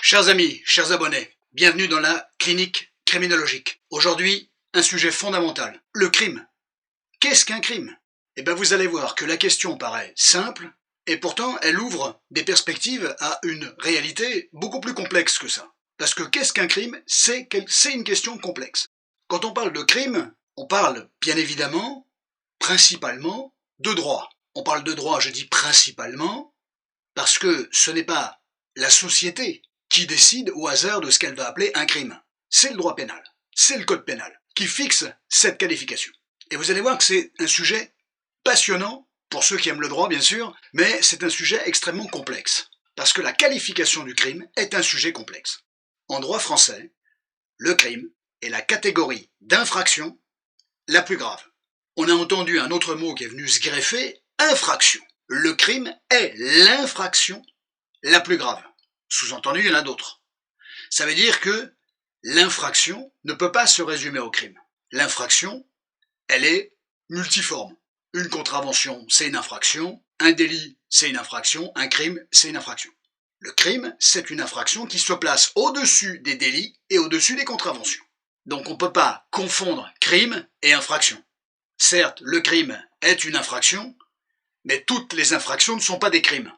Chers amis, chers abonnés, bienvenue dans la clinique criminologique. Aujourd'hui, un sujet fondamental, le crime. Qu'est-ce qu'un crime? Eh bien, vous allez voir que la question paraît simple, et pourtant elle ouvre des perspectives à une réalité beaucoup plus complexe que ça. Parce que qu'est-ce qu'un crime? C'est une question complexe. Quand on parle de crime, on parle bien évidemment, principalement, de droit. On parle de droit, je dis principalement, parce que ce n'est pas la société qui décide au hasard de ce qu'elle va appeler un crime. C'est le droit pénal, c'est le code pénal qui fixe cette qualification. Et vous allez voir que c'est un sujet passionnant, pour ceux qui aiment le droit bien sûr, mais c'est un sujet extrêmement complexe, parce que la qualification du crime est un sujet complexe. En droit français, le crime est la catégorie d'infraction la plus grave. On a entendu un autre mot qui est venu se greffer, infraction. Le crime est l'infraction la plus grave. Sous-entendu, il y en a d'autres. Ça veut dire que l'infraction ne peut pas se résumer au crime. L'infraction, elle est multiforme. Une contravention, c'est une infraction. Un délit, c'est une infraction. Un crime, c'est une infraction. Le crime, c'est une infraction qui se place au-dessus des délits et au-dessus des contraventions. Donc on ne peut pas confondre crime et infraction. Certes, le crime est une infraction, mais toutes les infractions ne sont pas des crimes.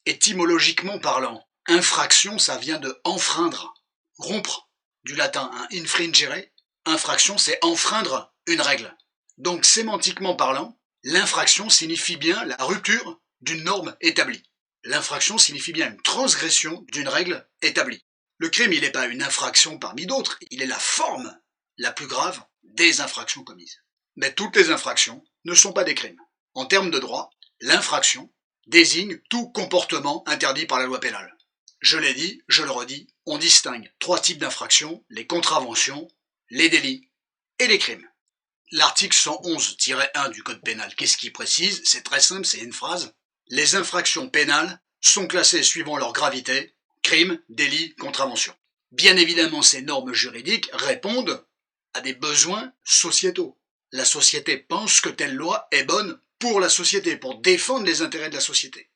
Étymologiquement parlant, infraction, ça vient de enfreindre, rompre, du latin infringere. Infraction, c'est enfreindre une règle. Donc sémantiquement parlant, l'infraction signifie bien la rupture d'une norme établie. L'infraction signifie bien une transgression d'une règle établie. Le crime, il n'est pas une infraction parmi d'autres, il est la forme la plus grave des infractions commises. Mais toutes les infractions ne sont pas des crimes. En termes de droit, l'infraction désigne tout comportement interdit par la loi pénale. Je l'ai dit, je le redis, on distingue 3 types d'infractions, les contraventions, les délits et les crimes. L'article 111-1 du Code pénal, qu'est-ce qu'il précise? C'est très simple, c'est une phrase. Les infractions pénales sont classées suivant leur gravité, crime, délit, contravention. Bien évidemment, ces normes juridiques répondent à des besoins sociétaux. La société pense que telle loi est bonne pour la société, pour défendre les intérêts de la société.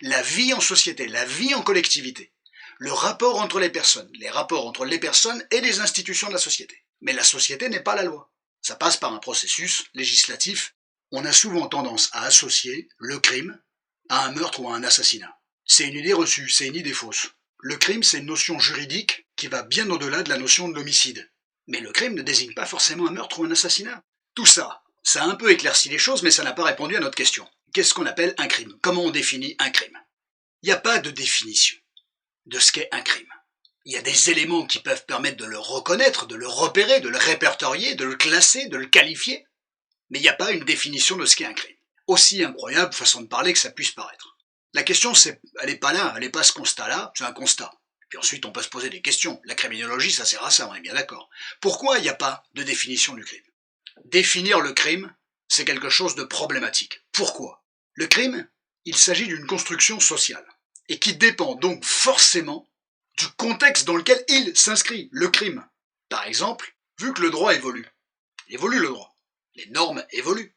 La vie en société, la vie en collectivité, le rapport entre les personnes, les rapports entre les personnes et les institutions de la société. Mais la société n'est pas la loi. Ça passe par un processus législatif. On a souvent tendance à associer le crime à un meurtre ou à un assassinat. C'est une idée reçue, c'est une idée fausse. Le crime, c'est une notion juridique qui va bien au-delà de la notion de l'homicide. Mais le crime ne désigne pas forcément un meurtre ou un assassinat. Tout ça, ça a un peu éclairci les choses, mais ça n'a pas répondu à notre question. Qu'est-ce qu'on appelle un crime? Comment on définit un crime? Il n'y a pas de définition de ce qu'est un crime. Il y a des éléments qui peuvent permettre de le reconnaître, de le repérer, de le répertorier, de le classer, de le qualifier, mais il n'y a pas une définition de ce qu'est un crime. Aussi incroyable façon de parler que ça puisse paraître. La question, elle n'est pas là, elle n'est pas ce constat-là, c'est un constat. Puis ensuite, on peut se poser des questions. La criminologie, ça sert à ça, on est bien d'accord. Pourquoi il n'y a pas de définition du crime? Définir le crime, c'est quelque chose de problématique. Pourquoi? Le crime, il s'agit d'une construction sociale, et qui dépend donc forcément du contexte dans lequel il s'inscrit, le crime. Par exemple, vu que le droit évolue le droit, les normes évoluent,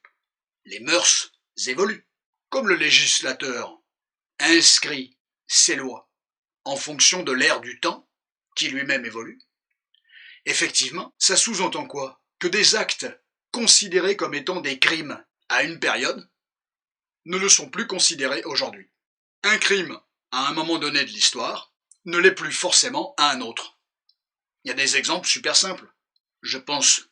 les mœurs évoluent. Comme le législateur inscrit ses lois en fonction de l'ère du temps, qui lui-même évolue, effectivement, ça sous-entend quoi? Que des actes considérés comme étant des crimes à une période ne le sont plus considérés aujourd'hui. Un crime, à un moment donné de l'histoire, ne l'est plus forcément à un autre. Il y a des exemples super simples. Je pense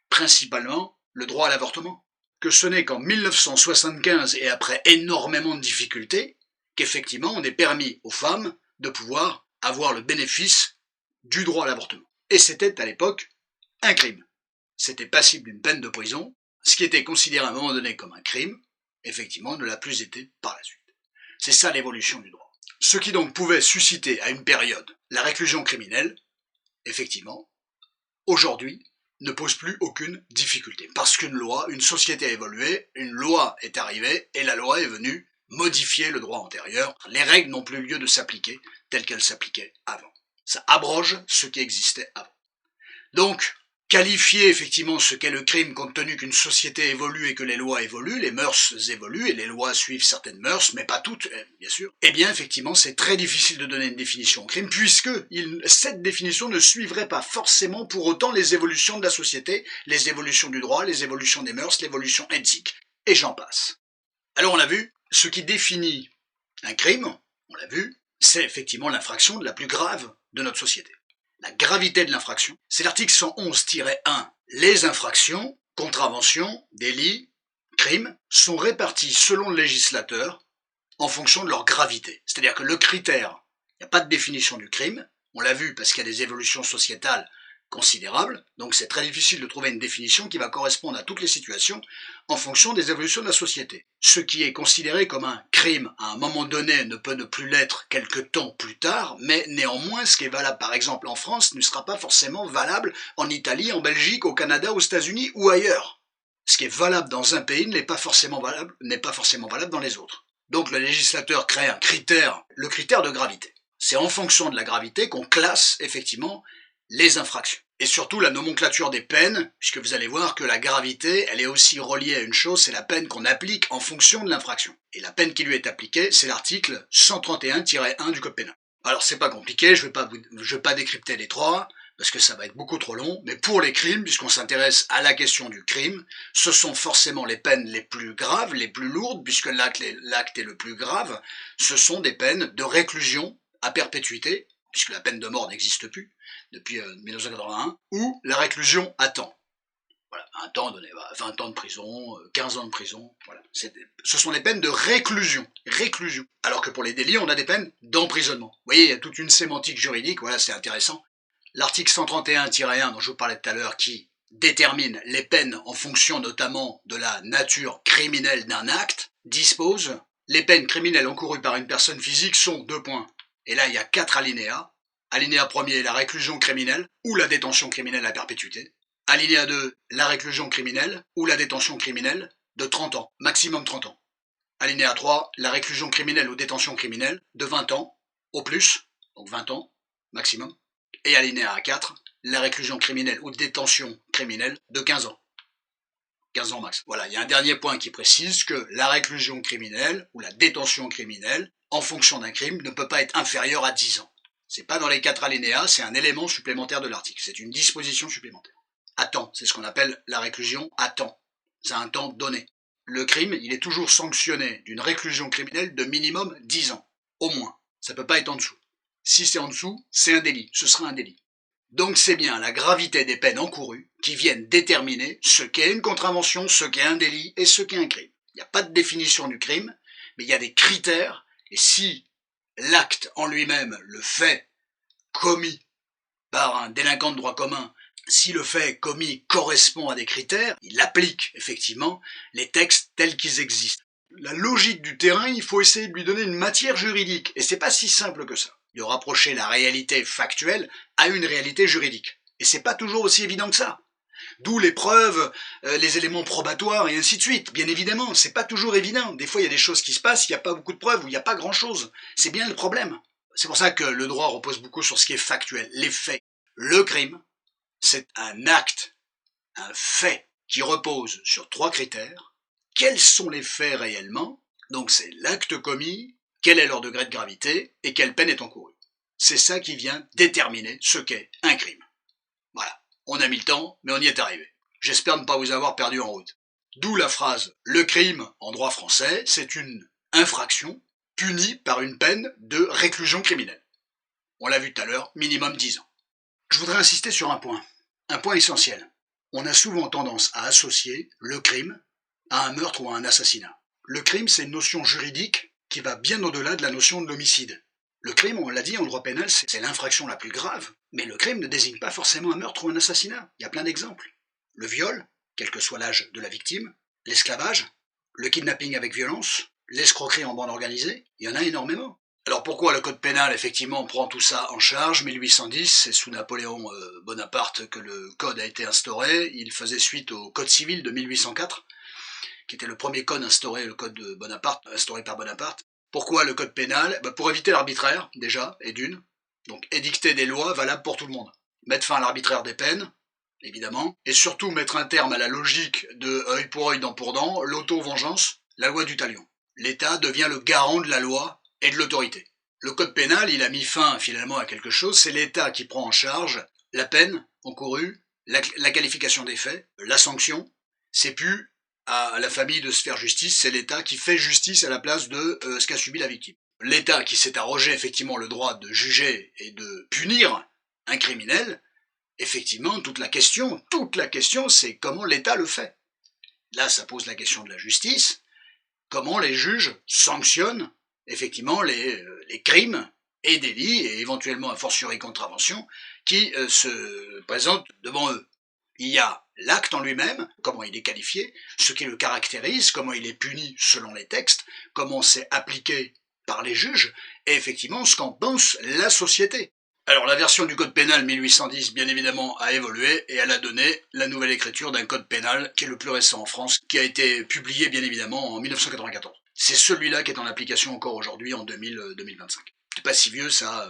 principalement le droit à l'avortement. Que ce n'est qu'en 1975 et après énormément de difficultés qu'effectivement on est permis aux femmes de pouvoir avoir le bénéfice du droit à l'avortement. Et c'était à l'époque un crime. C'était passible d'une peine de prison. Ce qui était considéré à un moment donné comme un crime, effectivement, ne l'a plus été par la suite. C'est ça l'évolution du droit. Ce qui donc pouvait susciter à une période la réclusion criminelle, effectivement, aujourd'hui, ne pose plus aucune difficulté. Parce qu'une loi, une société a évolué, une loi est arrivée, et la loi est venue modifier le droit antérieur. Les règles n'ont plus lieu de s'appliquer telles qu'elles s'appliquaient avant. Ça abroge ce qui existait avant. Donc, qualifier effectivement ce qu'est le crime compte tenu qu'une société évolue et que les lois évoluent, les mœurs évoluent et les lois suivent certaines mœurs, mais pas toutes, bien sûr, eh bien effectivement c'est très difficile de donner une définition au crime puisque cette définition ne suivrait pas forcément pour autant les évolutions de la société, les évolutions du droit, les évolutions des mœurs, l'évolution éthique, et j'en passe. Alors on l'a vu, ce qui définit un crime, on l'a vu, c'est effectivement l'infraction la plus grave de notre société. La gravité de l'infraction, c'est l'article 111-1. Les infractions, contraventions, délits, crimes sont répartis selon le législateur en fonction de leur gravité. C'est-à-dire que le critère, il n'y a pas de définition du crime, on l'a vu parce qu'il y a des évolutions sociétales considérables, donc c'est très difficile de trouver une définition qui va correspondre à toutes les situations en fonction des évolutions de la société. Ce qui est considéré comme un crime à un moment donné ne peut ne plus l'être quelque temps plus tard, mais néanmoins ce qui est valable par exemple en France ne sera pas forcément valable en Italie, en Belgique, au Canada, aux États-Unis ou ailleurs. Ce qui est valable dans un pays n'est pas forcément valable dans les autres. Donc le législateur crée un critère, le critère de gravité. C'est en fonction de la gravité qu'on classe effectivement les infractions. Et surtout la nomenclature des peines, puisque vous allez voir que la gravité, elle est aussi reliée à une chose, c'est la peine qu'on applique en fonction de l'infraction. Et la peine qui lui est appliquée, c'est l'article 131-1 du Code pénal. Alors c'est pas compliqué, je vais pas décrypter les trois, parce que ça va être beaucoup trop long, mais pour les crimes, puisqu'on s'intéresse à la question du crime, ce sont forcément les peines les plus graves, les plus lourdes, puisque l'acte est le plus grave, ce sont des peines de réclusion à perpétuité, puisque la peine de mort n'existe plus depuis 1981, ou la réclusion à temps. Voilà, un temps donné, 20 ans de prison, 15 ans de prison, voilà. Ce sont des peines de réclusion, alors que pour les délits, on a des peines d'emprisonnement. Vous voyez, il y a toute une sémantique juridique, voilà, c'est intéressant. L'article 131-1 dont je vous parlais tout à l'heure, qui détermine les peines en fonction notamment de la nature criminelle d'un acte, dispose « Les peines criminelles encourues par une personne physique sont 2 points ». Et là, il y a 4 alinéas. Alinéa 1er, la réclusion criminelle ou la détention criminelle à perpétuité. Alinéa 2, la réclusion criminelle ou la détention criminelle de 30 ans, maximum 30 ans. Alinéa 3, la réclusion criminelle ou détention criminelle de 20 ans au plus, donc 20 ans maximum. Et alinéa 4, la réclusion criminelle ou détention criminelle de 15 ans. 15 ans max. Voilà, il y a un dernier point qui précise que la réclusion criminelle ou la détention criminelle, en fonction d'un crime, ne peut pas être inférieure à 10 ans. C'est pas dans les 4 alinéas, c'est un élément supplémentaire de l'article. C'est une disposition supplémentaire. À temps, c'est ce qu'on appelle la réclusion à temps. C'est un temps donné. Le crime, il est toujours sanctionné d'une réclusion criminelle de minimum 10 ans. Au moins. Ça peut pas être en dessous. Si c'est en dessous, c'est un délit. Ce sera un délit. Donc c'est bien la gravité des peines encourues qui viennent déterminer ce qu'est une contravention, ce qu'est un délit et ce qu'est un crime. Il n'y a pas de définition du crime, mais il y a des critères, et si l'acte en lui-même, le fait commis par un délinquant de droit commun, si le fait commis correspond à des critères, il applique effectivement les textes tels qu'ils existent. La logique du terrain, il faut essayer de lui donner une matière juridique, et c'est pas si simple que ça. De rapprocher la réalité factuelle à une réalité juridique. Et c'est pas toujours aussi évident que ça. D'où les preuves, les éléments probatoires et ainsi de suite. Bien évidemment, c'est pas toujours évident. Des fois, il y a des choses qui se passent, il n'y a pas beaucoup de preuves ou il n'y a pas grand-chose. C'est bien le problème. C'est pour ça que le droit repose beaucoup sur ce qui est factuel, les faits. Le crime, c'est un acte, un fait qui repose sur 3 critères. Quels sont les faits réellement? Donc c'est l'acte commis, quel est leur degré de gravité et quelle peine est encourue. C'est ça qui vient déterminer ce qu'est un crime. Voilà, on a mis le temps, mais on y est arrivé. J'espère ne pas vous avoir perdu en route. D'où la phrase « le crime » en droit français, c'est une infraction punie par une peine de réclusion criminelle. On l'a vu tout à l'heure, minimum 10 ans. Je voudrais insister sur un point essentiel. On a souvent tendance à associer le crime à un meurtre ou à un assassinat. Le crime, c'est une notion juridique qui va bien au-delà de la notion de l'homicide. Le crime, on l'a dit, en droit pénal, c'est l'infraction la plus grave, mais le crime ne désigne pas forcément un meurtre ou un assassinat. Il y a plein d'exemples. Le viol, quel que soit l'âge de la victime, l'esclavage, le kidnapping avec violence, l'escroquerie en bande organisée, il y en a énormément. Alors pourquoi le code pénal, effectivement, prend tout ça en charge? 1810, c'est sous Napoléon Bonaparte que le code a été instauré. Il faisait suite au code civil de 1804, qui était le premier code instauré, le code de Bonaparte, instauré par Bonaparte. Pourquoi le code pénal? Pour éviter l'arbitraire, déjà, et d'une. Donc édicter des lois valables pour tout le monde. Mettre fin à l'arbitraire des peines, évidemment, et surtout mettre un terme à la logique de œil pour œil, dent pour dent, l'auto-vengeance, la loi du talion. L'État devient le garant de la loi et de l'autorité. Le code pénal, il a mis fin finalement à quelque chose, c'est l'État qui prend en charge la peine encourue, la qualification des faits, la sanction. C'est plus à la famille de se faire justice, c'est l'État qui fait justice à la place de ce qu'a subi la victime. L'État qui s'est arrogé effectivement le droit de juger et de punir un criminel, effectivement, toute la question, c'est comment l'État le fait. Là, ça pose la question de la justice, comment les juges sanctionnent effectivement les crimes et délits, et éventuellement a fortiori contraventions, qui se présentent devant eux. Il y a l'acte en lui-même, comment il est qualifié, ce qui le caractérise, comment il est puni selon les textes, comment c'est appliqué par les juges, et effectivement ce qu'en pense la société. Alors la version du code pénal 1810, bien évidemment, a évolué et elle a donné la nouvelle écriture d'un code pénal qui est le plus récent en France, qui a été publié bien évidemment en 1994. C'est celui-là qui est en application encore aujourd'hui en 2025. C'est pas si vieux, ça a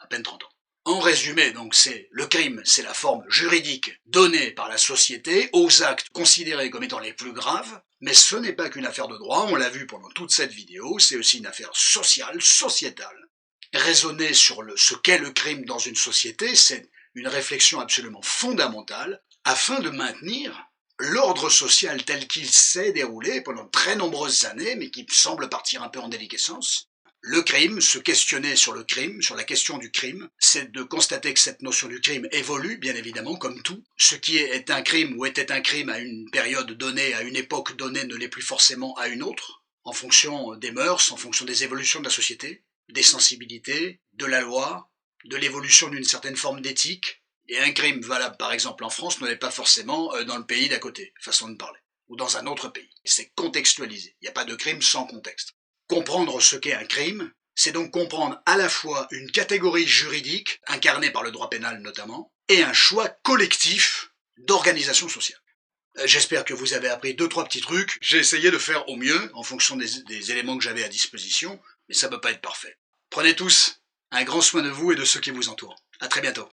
à peine 30 ans. En résumé, donc, le crime, c'est la forme juridique donnée par la société aux actes considérés comme étant les plus graves, mais ce n'est pas qu'une affaire de droit, on l'a vu pendant toute cette vidéo, c'est aussi une affaire sociale, sociétale. Raisonner sur ce qu'est le crime dans une société, c'est une réflexion absolument fondamentale afin de maintenir l'ordre social tel qu'il s'est déroulé pendant de très nombreuses années, mais qui semble partir un peu en déliquescence. Le crime, se questionner sur le crime, sur la question du crime, c'est de constater que cette notion du crime évolue, bien évidemment, comme tout. Ce qui est un crime ou était un crime à une période donnée, à une époque donnée, ne l'est plus forcément à une autre, en fonction des mœurs, en fonction des évolutions de la société, des sensibilités, de la loi, de l'évolution d'une certaine forme d'éthique. Et un crime valable, par exemple, en France, ne l'est pas forcément dans le pays d'à côté, façon de parler, ou dans un autre pays. C'est contextualisé. Il n'y a pas de crime sans contexte. Comprendre ce qu'est un crime, c'est donc comprendre à la fois une catégorie juridique, incarnée par le droit pénal notamment, et un choix collectif d'organisation sociale. J'espère que vous avez appris 2-3 petits trucs. J'ai essayé de faire au mieux, en fonction des éléments que j'avais à disposition, mais ça ne peut pas être parfait. Prenez tous un grand soin de vous et de ceux qui vous entourent. À très bientôt.